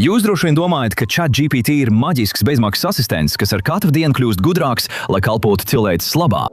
Jūs droši vien domājat, ka ChatGPT ir maģisks bezmaksas asistents, kas ar katru dienu kļūst gudrāks, lai kalpotu cilvēces labā.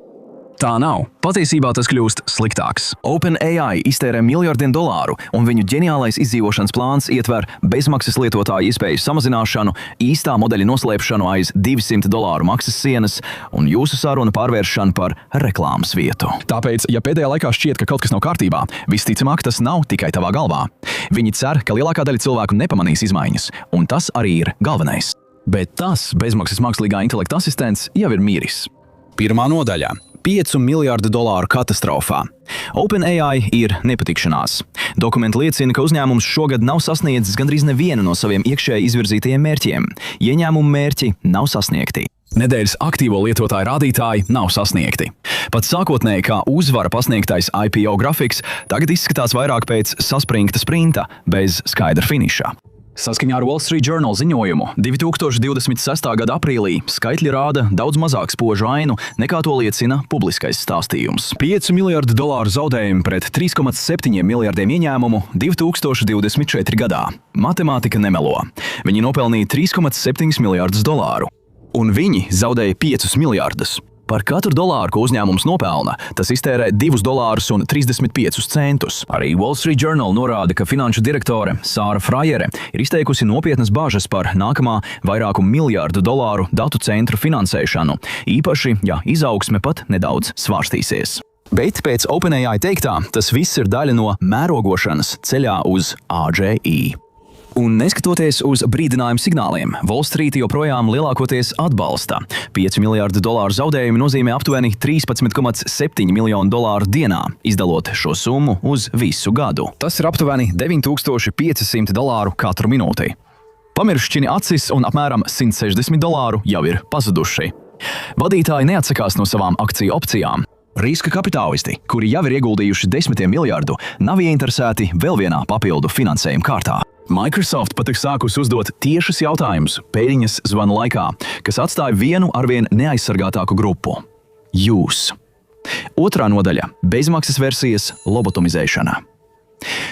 Tā nav. Patiesībā tas kļūst sliktāks. OpenAI iztērē miljardiem dolāru, un viņu ģeniālais izdzīvošanas plāns ietver bezmaksas lietotāju iespēju samazināšanu, īstā modeļa noslēpšanu aiz $200 maksas sienas un jūsu sarunu pārvēršanu par reklāmas vietu. Tāpēc, ja pēdējā laikā šķiet, ka kaut kas nav kārtībā, visticamāk tas nav tikai tavā galvā. Viņi cer, ka lielākā daļa cilvēku nepamanīs izmaiņas, un tas arī ir galvenais. Bet tas bezmaksas mākslīgā intelekta asistents jau ir miris. Pirmā nodaļa. $5 miljārdu katastrofā. OpenAI ir nepatikšanās. Dokumenti liecina, ka uzņēmums šogad nav sasniedzis gandrīz nevienu no saviem iekšēji izvirzītajiem mērķiem. Ieņēmumu mērķi nav sasniegti. Nedēļas aktīvo lietotāju rādītāji nav sasniegti. Pat sākotnēji kā uzvara pasniegtais IPO grafiks tagad izskatās vairāk pēc saspringta sprinta bez skaidra finiša. Saskaņā ar Wall Street Journal ziņojumu 2026. gada aprīlī skaitļi rāda daudz mazāk spožu ainu, nekā to liecina publiskais stāstījums. $5 miljārdu zaudējumi pret 3,7 miljārdiem ieņēmumu 2024. gadā. Matemātika nemelo. Viņi nopelnīja $3,7 miljārdus. Un viņi zaudēja $5 miljārdus. Par katru dolāru, ko uzņēmums nopelna, tas iztērē $2,35. Arī Wall Street Journal norāda, ka finanšu direktore Sāra Frajere ir izteikusi nopietnas bažas par nākamā vairāku miljārdu dolāru datu centru finansēšanu, īpaši, ja izaugsme pat nedaudz svārstīsies. Bet pēc OpenAI teiktā, tas viss ir daļa no mērogošanas ceļā uz AGI. Un neskatoties uz brīdinājumu signāliem, Wall Street joprojām lielākoties atbalsta. $5 miljārdu zaudējumi nozīmē aptuveni $13,7 miljonu dienā, izdalot šo summu uz visu gadu. Tas ir aptuveni $9,500 katru minūti. Pamiršķini acis un apmēram $160 jau ir pazuduši. Vadītāji neatsakās no savām akciju opcijām. Riska kapitālisti, kuri jau ir ieguldījuši desmitiem miljārdu, nav ieinteresēti vēl vienā papildu finansējuma kārtā. Microsoft pat ir sākusi uzdot tiešus jautājumus pēdiņas zvanu laikā, kas atstāja vienu arvien neaizsargātāku grupu – jūs. Otrā nodaļa – bezmaksas versijas lobotomizēšana.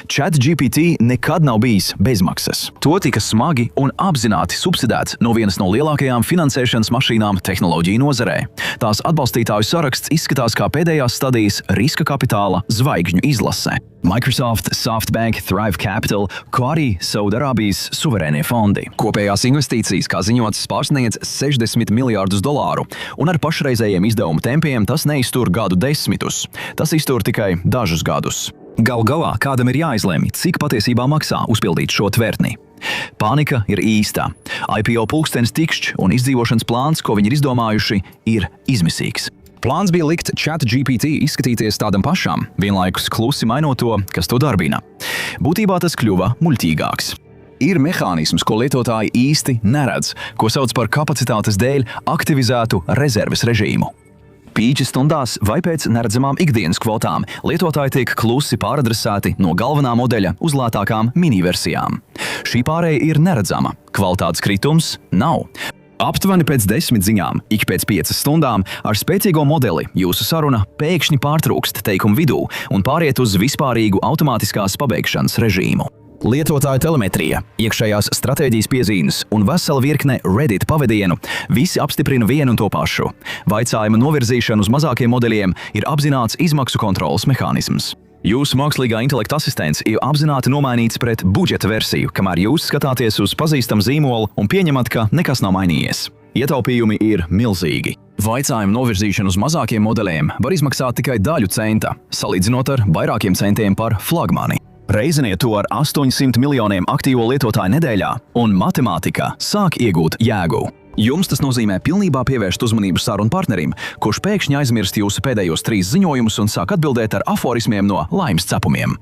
ChatGPT nekad nav bijis bezmaksas. To tika smagi un apzināti subsidēts no vienas no lielākajām finansēšanas mašīnām tehnoloģiju nozarē. Tās atbalstītāju saraksts izskatās kā pēdējās stadijas riska kapitāla zvaigžņu izlase. Microsoft, SoftBank, Thrive Capital, kā arī Saudarābijas suverēnie fondi. Kopējās investīcijas, kā ziņots, pārsniedz $60 miljārdus, un ar pašreizējiem izdevumu tempiem tas neiztur gadu desmitus. Tas iztur tikai dažus gadus. Galu galā kādam ir jāizlemj, cik patiesībā maksā uzpildīt šo tvertni. Panika ir īsta. IPO pulkstenis tikšķ un izdzīvošanas plāns, ko viņi ir izdomājuši, ir izmisīgs. Plāns bija likt ChatGPT izskatīties tādam pašam, vienlaikus klusi mainot to, kas to darbina. Būtībā tas kļuva muļķīgāks. Ir mehānisms, ko lietotāji īsti neredz, ko sauc par kapacitātes dēļ aktivizētu rezerves režīmu. Pīķi stundās vai pēc neredzamām ikdienas kvotām lietotāji tiek klusi pāradresēti no galvenā modeļa uz lētākām mini-versijām. Šī pārēja ir neredzama, kvalitātes kritums nav. Aptuveni pēc 10 ziņām, ik pēc 5 stundām, ar spēcīgo modeli jūsu saruna pēkšņi pārtrūkst teikumu vidū un pāriet uz vispārīgu automātiskās pabeigšanas režīmu. Lietotāju telemetrija, iekšējās stratēģijas piezīmes un vesela virkne Reddit pavadienu visi apstiprina vienu un to pašu. Vaicājuma novirzīšana uz mazākiem modeļiem ir apzināts izmaksu kontroles mehānisms. Jūsu mākslīgā intelekta asistents ir apzināti nomainīts pret budžeta versiju, kamēr jūs skatāties uz pazīstamu zīmolu un pieņemat, ka nekas nav mainījies. Ietaupījumi ir milzīgi. Vaicājuma novirzīšana uz mazākiem modeļiem var izmaksāt tikai daļu centa, salīdzinot ar vairākiem centiem par flagmani. Reiziniet to ar 800 miljoniem aktīvo lietotāju nedēļā, un matemātika sāk iegūt jēgu. Jums tas nozīmē pilnībā pievērst uzmanību sarunu partnerim, kurš pēkšņi aizmirst jūsu pēdējos 3 ziņojumus un sāk atbildēt ar aforismiem no laimes cepumiem.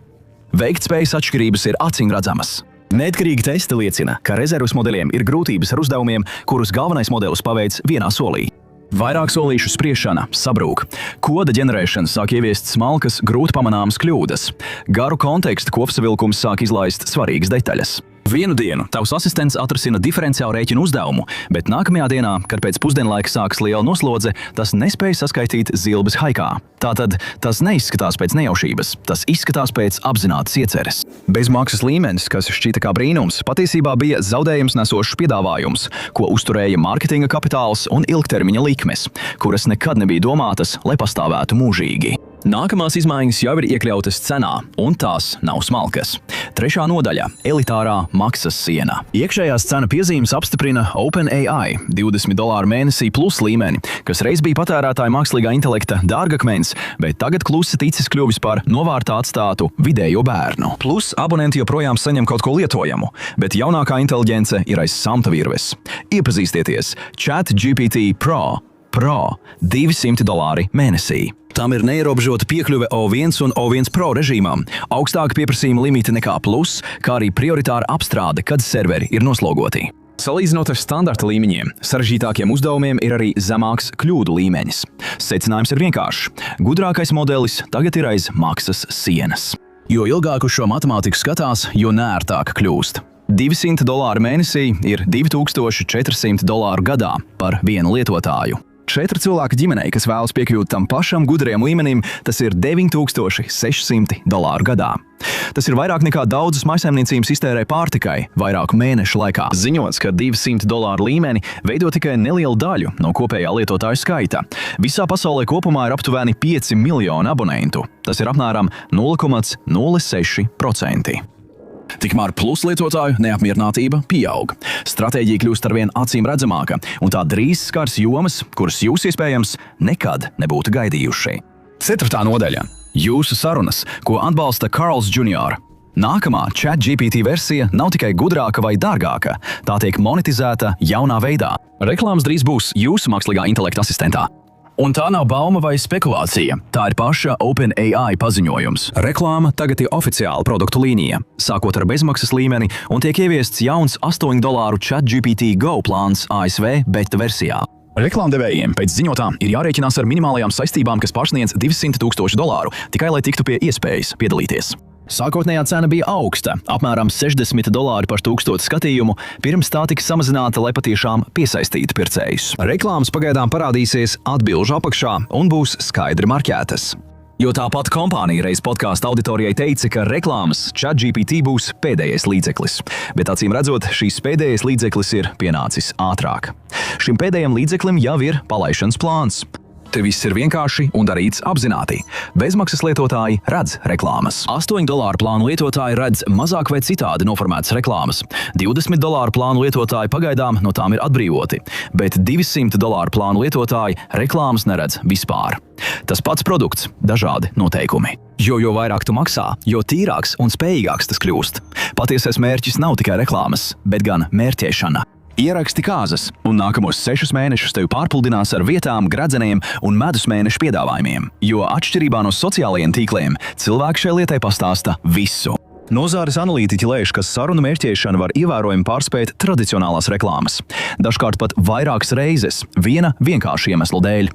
Veiktspējas atšķirības ir acīmredzamas. Neatkarīgi testi liecina, ka rezerves modeļiem ir grūtības ar uzdevumiem, kurus galvenais modelis paveic vienā solī. Vairāk solīšu spriešana sabrūk. Koda ģenerēšana sāk ieviest smalkas, grūti pamanāmas kļūdas. Garu kontekstu kopsavilkums sāk izlaist svarīgas detaļas. Vienu dienu tavs asistents atrisina diferenciālu rēķinu uzdevumu, bet nākamajā dienā, kad pēc pusdienlaika sākas liela noslodze, tas nespēja saskaitīt zilbes haikā. Tātad tas neizskatās pēc nejaušības, tas izskatās pēc apzinātas ieceres. Bezmaksas līmenis, kas šķita kā brīnums, patiesībā bija zaudējums nesošs piedāvājums, ko uzturēja mārketinga kapitāls un ilgtermiņa likmes, kuras nekad nebija domātas, lai pastāvētu mūžīgi. Nākamās izmaiņas jau ir iekļautas cenā, un tās nav smalkas. 3. nodaļa – elitārā maksas siena. Iekšējās cena piezīmes apstiprina OpenAI $20 mēnesī plus līmeni, kas reiz bija patērētāja mākslīgā intelekta dārgakmens, bet tagad klusi ticis kļuvis par novārtā atstātu vidējo bērnu. Plus abonenti joprojām saņem kaut ko lietojamu, bet jaunākā inteliģence ir aiz samta virves. Iepazīstieties ChatGPT Pro $200 mēnesī. Tam ir neierobežota piekļuve O1 un O1 Pro režīmām, augstāka pieprasījuma limita nekā plus, kā arī prioritāra apstrāde, kad serveri ir noslogoti. Salīdzinot ar standarta līmeņiem, sarežģītākiem uzdevumiem ir arī zemāks kļūdu līmenis. Secinājums ir vienkāršs. Gudrākais modelis tagad ir aiz maksas sienas. Jo ilgāk uz šo matemātiku skatās, jo nērtāk kļūst. $200 mēnesī ir $2400 gadā par vienu lietotāju. 4 cilvēku ģimenei, kas vēlas piekļūt tam pašam gudrajam līmenim, tas ir $9600 gadā. Tas ir vairāk nekā daudzas maisaimniecības iztērē pārtikai vairāku mēnešu laikā. Ziņots, ka $200 līmeni veido tikai nelielu daļu no kopējā lietotāju skaita. Visā pasaulē kopumā ir aptuveni 5 miljoni abonentu. Tas ir apmēram 0,06%. Tikmēr plus lietotāju neapmierinātība pieaug. Stratēģija kļūst arvien acīm redzamāka, un tā drīz skars jomas, kuras jūs iespējams nekad nebūtu gaidījuši. 4. nodaļa – jūsu sarunas, ko atbalsta Carls Jr. Nākamā ChatGPT versija nav tikai gudrāka vai dārgāka, tā tiek monetizēta jaunā veidā. Reklāmas drīz būs jūsu mākslīgā intelekta asistentā. Un tā nav bauma vai spekulācija, tā ir paša OpenAI paziņojums. Reklāma tagad ir oficiāla produktu līnija, sākot ar bezmaksas līmeni, un tiek ieviests jauns $8 ChatGPT Go plāns ASV beta versijā. Reklāmdevējiem pēc ziņotā ir jārēķinās ar minimālajām saistībām, kas pārsniedz $200,000, tikai lai tiktu pie iespējas piedalīties. Sākotnējā cena bija augsta, apmēram $60 par 1000 skatījumu, pirms tā tika samazināta, lai patiešām piesaistītu pircējus. Reklāmas pagaidām parādīsies atbilžu apakšā un būs skaidri marķētas. Jo tāpat kompānija reiz podkāstu auditorijai teica, ka reklāmas ChatGPT būs pēdējais līdzeklis, bet acīm redzot, šīs pēdējais līdzeklis ir pienācis ātrāk. Šim pēdējam līdzeklim jau ir palaišanas plāns. Te viss ir vienkārši un darīts apzināti. Bezmaksas lietotāji redz reklāmas. $8 plānu lietotāji redz mazāk vai citādi noformētas reklāmas. $20 plānu lietotāji pagaidām no tām ir atbrīvoti, bet $200 plānu lietotāji reklāmas neredz vispār. Tas pats produkts, dažādi noteikumi. Jo vairāk tu maksā, jo tīrāks un spējīgāks tas kļūst. Patiesais mērķis nav tikai reklāmas, bet gan mērķēšana. Ieraksti kāzas, un nākamos 6 mēnešus tevi pārpludinās ar vietām, gradzeniem un medus mēnešu piedāvājumiem, jo atšķirībā no sociālajiem tīkliem cilvēki šai lietai pastāsta visu. Nozāres analītiķi lēš, ka sarunu mērķēšana var ievērojami pārspēt tradicionālās reklāmas. Dažkārt pat vairākas reizes, viena vienkārša iemesla dēļ.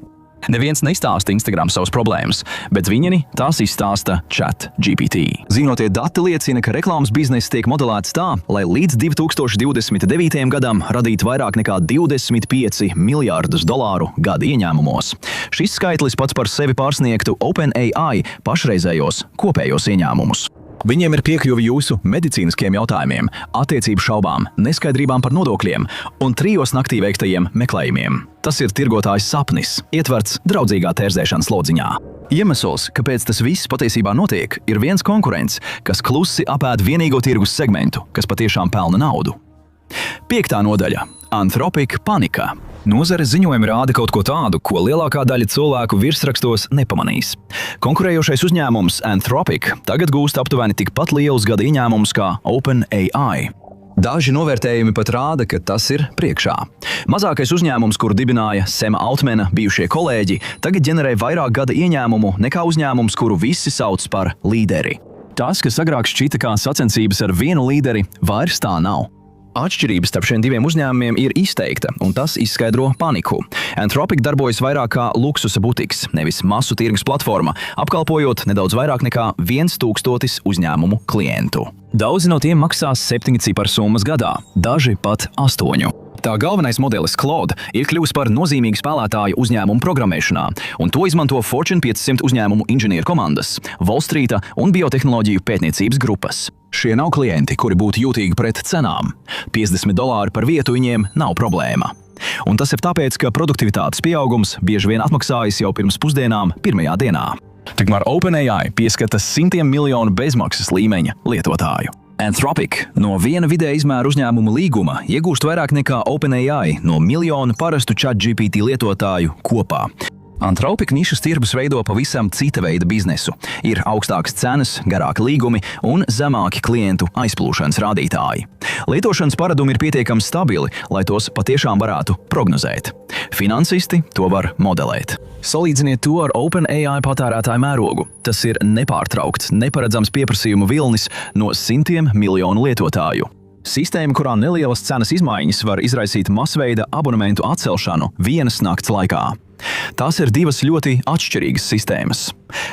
Neviens neizstāsta Instagram savas problēmas, bet viņi tās izstāsta ChatGPT. Zinotie dati liecina, ka reklāmas bizness tiek modelēts tā, lai līdz 2029. gadam radītu vairāk nekā $25 miljārdus gada ieņēmumos. Šis skaitlis pats par sevi pārsniegtu OpenAI pašreizējos kopējos ieņēmumus. Viņiem ir piekļuvi jūsu medicīniskiem jautājumiem, attiecību šaubām, neskaidrībām par nodokļiem un 3 naktī veiktajiem meklējumiem. Tas ir tirgotājs sapnis, ietverts draudzīgā tērzēšanas lodziņā. Iemesls, kāpēc tas viss patiesībā notiek, ir viens konkurents, kas klusi apēd vienīgo tirgus segmentu, kas patiešām pelna naudu. 5. nodaļa – Anthropic panika. Nozares ziņojumi rāda kaut ko tādu, ko lielākā daļa cilvēku virsrakstos nepamanīs. Konkurējošais uzņēmums Anthropic tagad gūst aptuveni tikpat lielus gada ieņēmumus kā OpenAI. Daži novērtējumi pat rāda, ka tas ir priekšā. Mazākais uzņēmums, kuru dibināja Sema Altmana bijušie kolēģi, tagad ģenerē vairāk gada ieņēmumu nekā uzņēmums, kuru visi sauc par līderi. Tas, kas agrāk šķita kā sacensības ar vienu līderi, vairs tā nav. Atšķirība starp šiem diviem uzņēmumiem ir izteikta, un tas izskaidro paniku. Anthropic darbojas vairāk kā luksusa butiks, nevis masu tirgus platforma, apkalpojot nedaudz vairāk nekā 1000 uzņēmumu klientu. Daudzi no tiem maksās 7 ciparu summas gadā, daži pat 8. Tā galvenais modelis Claude ir kļuvis par nozīmīgu spēlētāju uzņēmumu programmēšanā, un to izmanto Fortune 500 uzņēmumu inženieru komandas, Wall Streeta un biotehnoloģiju pētniecības grupas. Šie nav klienti, kuri būtu jūtīgi pret cenām. $50 par vietu viņiem nav problēma. Un tas ir tāpēc, ka produktivitātes pieaugums bieži vien atmaksājas jau pirms pusdienām pirmajā dienā. Tikmēr OpenAI pieskata simtiem miljonu bezmaksas līmeņa lietotāju. Anthropic no viena vidēja izmēra uzņēmuma līguma iegūst vairāk nekā OpenAI no miljonu parastu ChatGPT lietotāju kopā. Anthropic nišas tirgus veido pavisam cita veida biznesu. Ir augstākas cenas, garāki līgumi un zemāki klientu aizplūšanas rādītāji. Lietošanas paradumi ir pietiekami stabili, lai tos patiešām varētu prognozēt. Finansisti to var modelēt. Salīdziniet to ar OpenAI patērētāju mērogu. Tas ir nepārtraukts, neparedzams pieprasījumu vilnis no simtiem miljonu lietotāju. Sistēma, kurā nelielas cenas izmaiņas var izraisīt masveida abonementu atcelšanu vienas nakts laikā. Tās ir divas ļoti atšķirīgas sistēmas.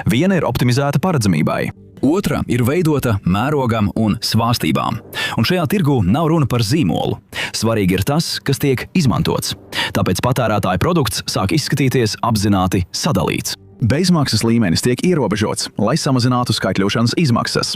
Viena ir optimizēta paredzamībai. Otra ir veidota mērogam un svārstībām. Un šajā tirgu nav runa par zīmolu. Svarīgi ir tas, kas tiek izmantots. Tāpēc patērētāja produkts sāk izskatīties apzināti sadalīts. Bezmaksas līmenis tiek ierobežots, lai samazinātu skaitļošanas izmaksas.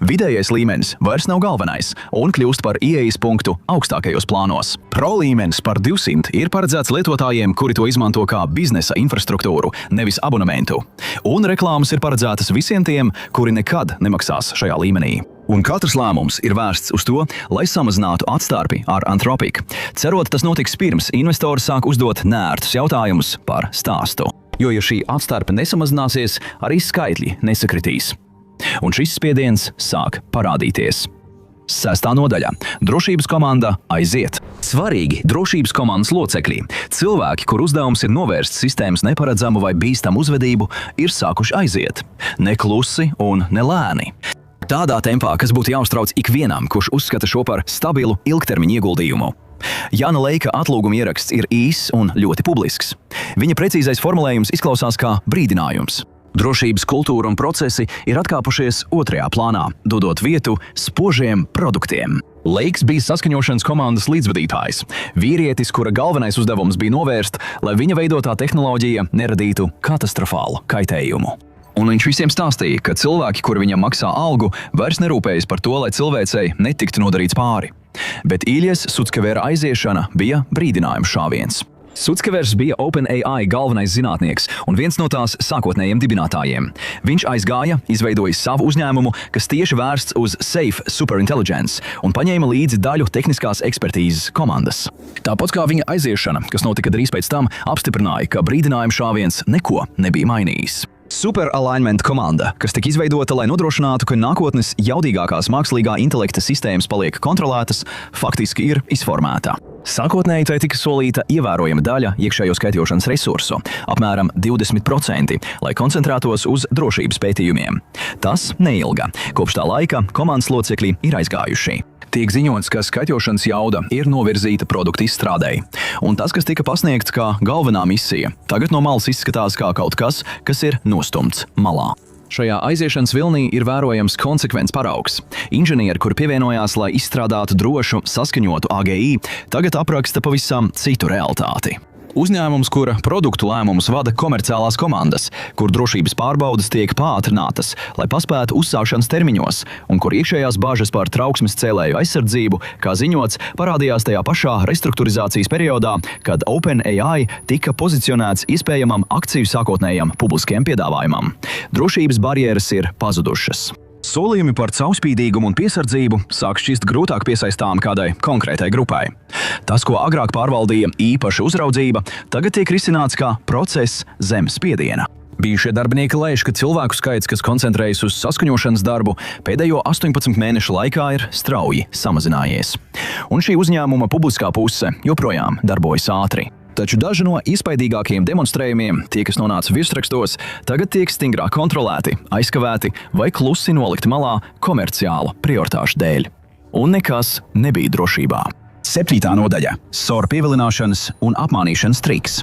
Vidējais līmenis vairs nav galvenais un kļūst par ieejas punktu augstākajos plānos. Pro līmenis par 200 ir paredzēts lietotājiem, kuri to izmanto kā biznesa infrastruktūru, nevis abonementu. Un reklāmas ir paredzētas visiem tiem, kuri nekad nemaksās šajā līmenī. Un katrs lēmums ir vērsts uz to, lai samazinātu atstarpi ar Anthropic. Cerot, tas notiks pirms investori sāk uzdot nērtus jautājumus par stāstu. Jo, ja šī atstarpe nesamazināsies, arī skaitļi nesakritīs. Un šis spiediens sāk parādīties. 6. nodaļa. Drošības komanda aiziet. Svarīgi drošības komandas locekļi. Cilvēki, kur uzdevums ir novērst sistēmas neparedzamu vai bīstamu uzvedību, ir sākuši aiziet. Ne klusi un ne lēni. Tādā tempā, kas būtu jāuztrauc ikvienam, kurš uzskata šo par stabilu ilgtermiņa ieguldījumu. Jana Leika atlūguma ieraksts ir īss un ļoti publisks. Viņa precīzais formulējums izklausās kā brīdinājums. Drošības kultūra un procesi ir atkāpušies otrajā plānā, dodot vietu spožiem produktiem. Leiks bija saskaņošanas komandas līdzvadītājs. Vīrietis, kura galvenais uzdevums bija novērst, lai viņa veidotā tehnoloģija neradītu katastrofālu kaitējumu. Un viņš visiem stāstīja, ka cilvēki, kuri viņam maksā algu, vairs nerūpējas par to, lai cilvēcei netiktu nodarīts pāri. Bet Iljas Suckevera aiziešana bija brīdinājums šāviens. Suckevers bija OpenAI galvenais zinātnieks un viens no tās sākotnējiem dibinātājiem. Viņš aizgāja, izveidojis savu uzņēmumu, kas tieši vērsts uz Safe Superintelligence un paņēma līdzi daļu tehniskās ekspertīzes komandas. Tāpat kā viņa aiziešana, kas notika drīz pēc tam, apstiprināja, ka brīdinājuma šāviens neko nebija mainījis. Super Alignment komanda, kas tika izveidota, lai nodrošinātu, ka nākotnes jaudīgākās mākslīgā intelekta sistēmas paliek kontrolētas, faktiski ir izformēta. Sākotnēji tai tika solīta ievērojama daļa iekšējo skaitļošanas resursu, apmēram 20%, lai koncentrētos uz drošības pētījumiem. Tas neilga. Kopš tā laika komandas locekļi ir aizgājuši. Tiek ziņots, ka skaitļošanas jauda ir novirzīta produktu izstrādei. Un tas, kas tika pasniegts kā galvenā misija, tagad no malas izskatās kā kaut kas, kas ir nostumts malā. Šajā aiziešanas vilnī ir vērojams konsekvents paraugs. Inženieri, kuri pievienojās, lai izstrādātu drošu, saskaņotu AGI, tagad apraksta pavisam citu realitāti. Uzņēmums, kura produktu lēmumus vada komerciālās komandas, kur drošības pārbaudes tiek pātrinātas, lai paspētu uzsākšanas termiņos, un kur iekšējās bažas par trauksmes cēlēju aizsardzību, kā ziņots, parādījās tajā pašā restruktūrizācijas periodā, kad OpenAI tika pozicionēts iespējamam akciju sākotnējam publiskajam piedāvājumam. Drošības barjeras ir pazudušas. Solījumi par caurspīdīgumu un piesardzību sāk šķist grūtāk piesaistām kādai konkrētai grupai. Tas, ko agrāk pārvaldīja īpaša uzraudzība, tagad tiek risināts kā process zem spiediena. Bijušie darbinieki lēš, ka cilvēku skaits, kas koncentrējas uz saskaņošanas darbu, pēdējo 18 mēnešu laikā ir strauji samazinājies. Un šī uzņēmuma publiskā puse joprojām darbojas ātri. Taču daži no iespaidīgākajiem demonstrējumiem, tie, kas nonāca virsrakstos, tagad tiek stingrāk kontrolēti, aizkavēti vai klusi nolikti malā komerciālu prioritāšu dēļ. Un nekas nebija drošībā. 7. nodaļa – SOR pievilināšanas un apmānīšanas triks.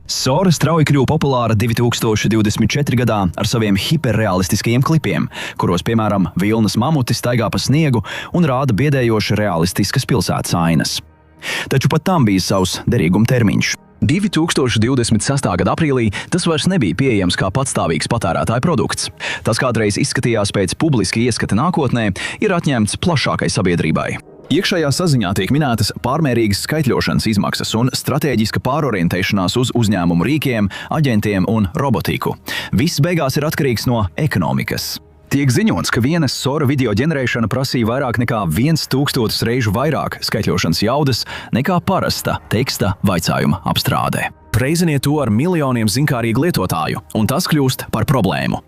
SOR strauji kļuva populāra 2024. gadā ar saviem hiperrealistiskajiem klipiem, kuros, piemēram, vilnas mamuti staigā pa sniegu un rāda biedējoši realistiskas pilsētas ainas. Taču pat tam bija savs derīguma termiņš. 2026. gada aprīlī tas vairs nebija pieejams kā patstāvīgs patērētāja produkts. Tas kādreiz izskatījās pēc publiska ieskata nākotnē, ir atņemts plašākai sabiedrībai. Iekšējā saziņā tiek minētas pārmērīgas skaitļošanas izmaksas un stratēģiska pārorientēšanās uz uzņēmumu rīkiem, aģentiem un robotiku. Viss beigās ir atkarīgs no ekonomikas. Tiek ziņots, ka viena SOR video ģenerēšana prasīja vairāk nekā 1000 reižu vairāk skaitļošanas jaudas nekā parasta teksta vaicājuma apstrādē. Reiziniet to ar miljoniem zinkārīgu lietotāju, un tas kļūst par problēmu.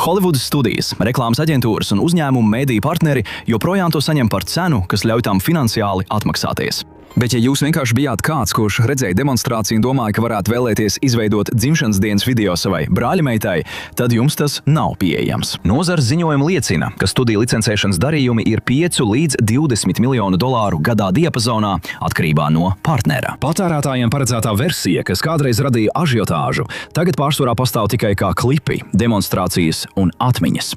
Holivudas studijas, reklāmas aģentūras un uzņēmumu mediju partneri joprojām to saņem par cenu, kas ļauj tām finansiāli atmaksāties. Bet ja jūs vienkārši bijāt kāds, kurš redzēja demonstrāciju un domāja, ka varētu vēlēties izveidot dzimšanas dienas video savai brāļameitai, tad jums tas nav pieejams. Nozares ziņojumi liecina, ka studiju licencēšanas darījumi ir 5 līdz 20 miljonu dolāru gadā diapazonā atkarībā no partnera. Patērētājiem paredzētā versija, kas kādreiz radīja ažiotāžu, tagad pārsvarā pastāv tikai kā klipi, demonstrācijas un atmiņas.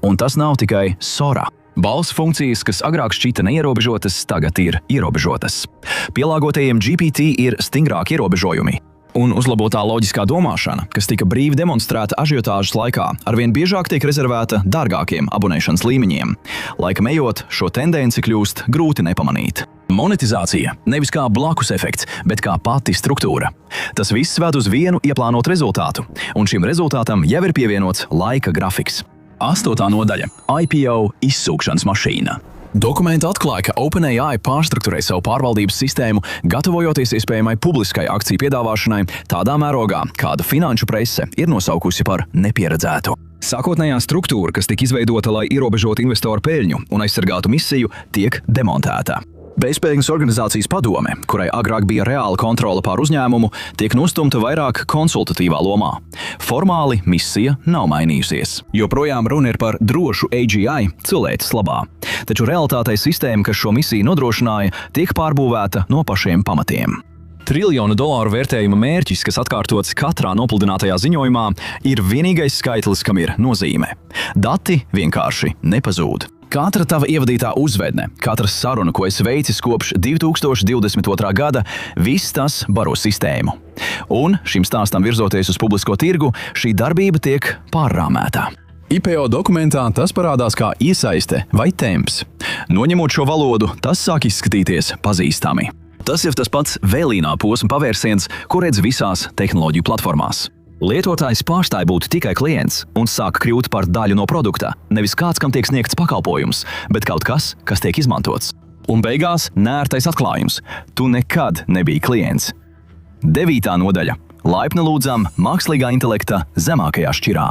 Un tas nav tikai SOR. Balss funkcijas, kas agrāk šķita neierobežotas, tagad ir ierobežotas. Pielāgotajiem GPT ir stingrāki ierobežojumi. Un uzlabotā loģiskā domāšana, kas tika brīvi demonstrēta ažiotāžas laikā, arvien biežāk tiek rezervēta dārgākiem abonēšanas līmeņiem. Laikam ejot, šo tendenci kļūst grūti nepamanīt. Monetizācija nevis kā blakus efekts, bet kā pati struktūra. Tas viss ved uz vienu ieplānotu rezultātu, un šim rezultātam jau ir pievienots laika grafiks. 8. nodaļa – IPO izsūkšanas mašīna. Dokumenti atklāja, ka OpenAI pārstrukturēja savu pārvaldības sistēmu, gatavojoties iespējamai publiskai akciju piedāvāšanai tādā mērogā, kādu finanšu prese ir nosaukusi par nepieredzētu. Sākotnējā struktūra, kas tika izveidota, lai ierobežotu investoru peļņu un aizsargātu misiju, tiek demontēta. Bezpēļņas organizācijas padome, kurai agrāk bija reāla kontrole pār uzņēmumu, tiek nostumta vairāk konsultatīvā lomā. Formāli misija nav mainījusies. Joprojām runa ir par drošu AGI cilvēces labā. Taču realitātei sistēma, kas šo misiju nodrošināja, tiek pārbūvēta no pašiem pamatiem. $1 triljonu vērtējuma mērķis, kas atkārtots katrā nopludinātajā ziņojumā, ir vienīgais skaitlis, kam ir nozīme. Dati vienkārši nepazūd. Katra tava ievadītā uzvedne, katra saruna, ko esi veicis kopš 2022. gada, viss tas baro sistēmu. Un šim stāstam virzoties uz publisko tirgu, šī darbība tiek pārrāmēta. IPO dokumentā tas parādās kā iesaiste vai temps. Noņemot šo valodu, tas sāk izskatīties pazīstami. Tas ir tas pats vēlīnā posma pavērsiens, ko redz visās tehnoloģiju platformās. Lietotājs pārstāja būt tikai klients un sāk kļūt par daļu no produkta, nevis kāds, kam tiek sniegts pakalpojums, bet kaut kas, kas tiek izmantots. Un beigās nērtais atklājums – tu nekad nebija klients. 9. nodaļa – laipni lūdzam mākslīgā intelekta zemākajā šķirā.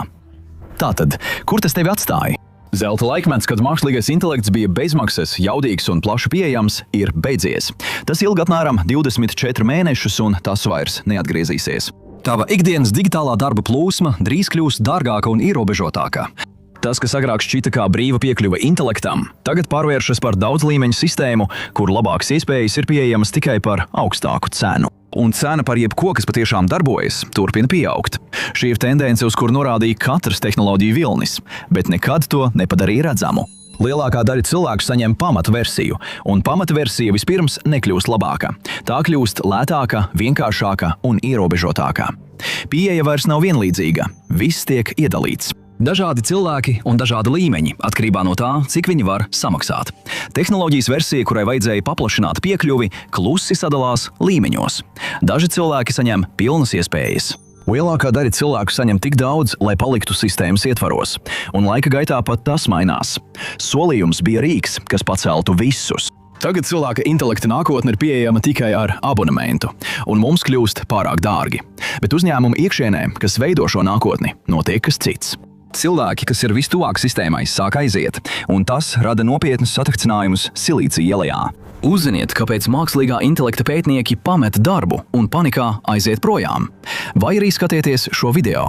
Tātad, kur tas tevi atstāja? Zelta laikmets, kad mākslīgais intelekts bija bezmaksas, jaudīgs un plaši pieejams, ir beidzies. Tas ilga apmēram 24 mēnešus un tas vairs neatgriezīsies. Tava ikdienas digitālā darba plūsma drīz kļūs dārgāka un ierobežotāka. Tas, kas agrāk šķita kā brīva piekļuve intelektam, tagad pārvēršas par daudzlīmeņu sistēmu, kur labākas iespējas ir pieejamas tikai par augstāku cenu. Un cena par jebko, kas patiešām darbojas, turpina pieaugt. Šī ir tendence, uz kuru norādīja katrs tehnoloģiju vilnis, bet nekad to nepadarīja redzamu. Lielākā daļa cilvēku saņem pamatversiju, un pamatversija vispirms nekļūst labāka. Tā kļūst lētāka, vienkāršāka un ierobežotāka. Pieeja vairs nav vienlīdzīga, viss tiek iedalīts. Dažādi cilvēki un dažādi līmeņi, atkarībā no tā, cik viņi var samaksāt. Tehnoloģijas versija, kurai vajadzēja paplašināt piekļuvi, klusi sadalās līmeņos. Daži cilvēki saņem pilnas iespējas. Lielākā daļa cilvēku saņem tik daudz, lai paliktu sistēmas ietvaros, un laika gaitā pat tas mainās. Solījums bija rīks, kas paceltu visus. Tagad cilvēka intelekta nākotne ir pieejama tikai ar abonementu, un mums kļūst pārāk dārgi. Bet uzņēmumu iekšienē, kas veido šo nākotni, notiek kas cits. Cilvēki, kas ir vistuvāk sistēmai, sāk aiziet, un tas rada nopietnus satricinājumus Silīcija ielā. Uzziniet, kāpēc mākslīgā intelekta pētnieki pamet darbu un panikā aiziet projām. Vai arī skatieties šo video.